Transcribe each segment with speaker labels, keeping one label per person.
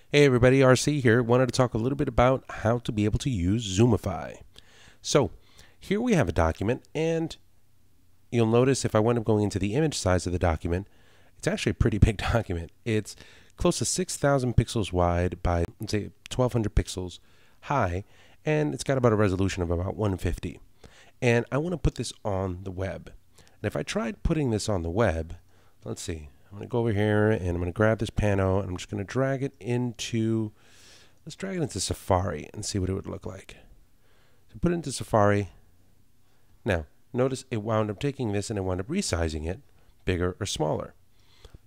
Speaker 1: Hey everybody, RC here. Wanted to talk a little bit about how to be able to use Zoomify. So here we have a document, and you'll notice if I wind up going into the image size of the document, it's actually a pretty big document. It's close to 6,000 pixels wide by, let's say, 1,200 pixels high, and it's got about a resolution of about 150. And I want to put this on the web. And if I tried putting this on the web, let's see. I'm going to go over here and I'm going to grab this pano and I'm just going to drag it into, let's drag it into Safari and see what it would look like. So put it into Safari. Now, notice it wound up taking this and it wound up resizing it bigger or smaller.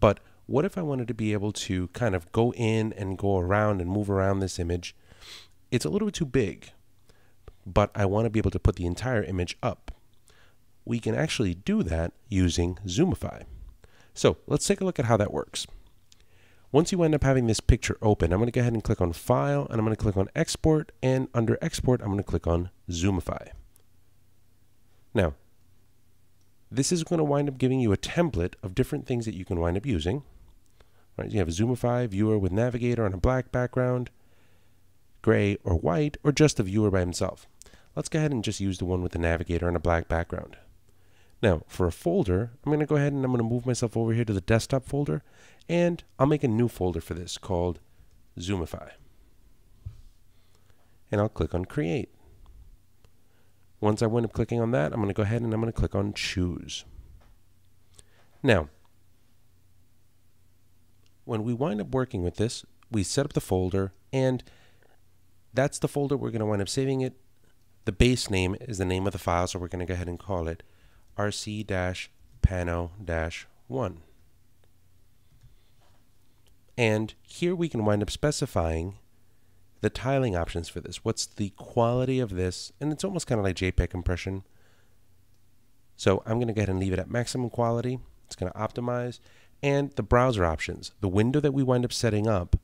Speaker 1: But what if I wanted to be able to kind of go in and go around and move around this image? It's a little bit too big, but I want to be able to put the entire image up. We can actually do that using Zoomify. So let's take a look at how that works. Once you end up having this picture open, I'm going to go ahead and click on File, and I'm going to click on Export, and under Export, I'm going to click on Zoomify. Now, this is going to wind up giving you a template of different things that you can wind up using. Right? You have a Zoomify viewer with navigator on a black background, gray or white, or just the viewer by himself. Let's go ahead and just use the one with the navigator on a black background. Now, for a folder, I'm going to go ahead and I'm going to move myself over here to the desktop folder, and I'll make a new folder for this called Zoomify. And I'll click on Create. Once I wind up clicking on that, I'm going to go ahead and I'm going to click on Choose. Now, when we wind up working with this, we set up the folder, and that's the folder we're going to wind up saving it. The base name is the name of the file, so we're going to go ahead and call it rc-pano-1. And here we can wind up specifying the tiling options for this. What's the quality of this? And it's almost kind of like JPEG compression. So I'm going to go ahead and leave it at maximum quality. It's going to optimize. And the browser options, the window that we wind up setting up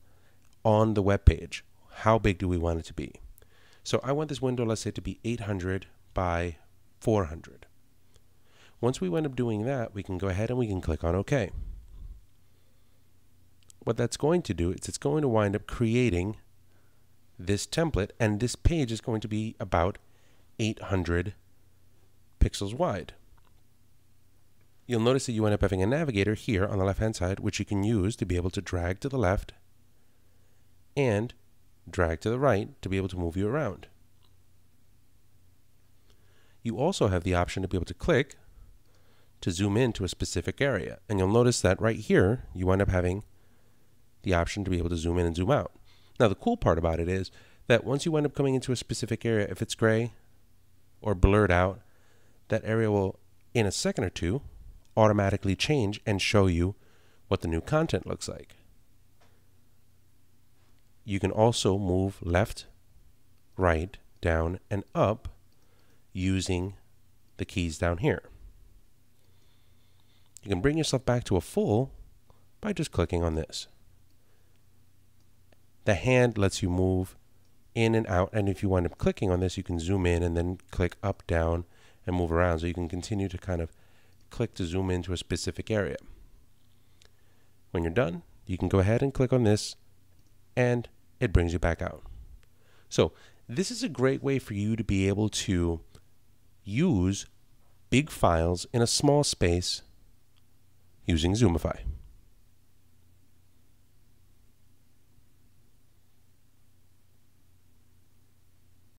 Speaker 1: on the web page. How big do we want it to be? So I want this window, let's say, to be 800 by 400. Once we wind up doing that, we can go ahead and we can click on OK. What that's going to do is it's going to wind up creating this template, and this page is going to be about 800 pixels wide. You'll notice that you end up having a navigator here on the left-hand side, which you can use to be able to drag to the left and drag to the right to be able to move you around. You also have the option to be able to click to zoom in to a specific area. And you'll notice that right here, you wind up having the option to be able to zoom in and zoom out. Now, the cool part about it is that once you wind up coming into a specific area, if it's gray or blurred out, that area will, in a second or two, automatically change and show you what the new content looks like. You can also move left, right, down, and up using the keys down here. You can bring yourself back to a full by just clicking on this. The hand lets you move in and out, and if you wind up clicking on this, you can zoom in and then click up, down, and move around. So you can continue to kind of click to zoom into a specific area. When you're done, you can go ahead and click on this, and it brings you back out. So this is a great way for you to be able to use big files in a small space using Zoomify.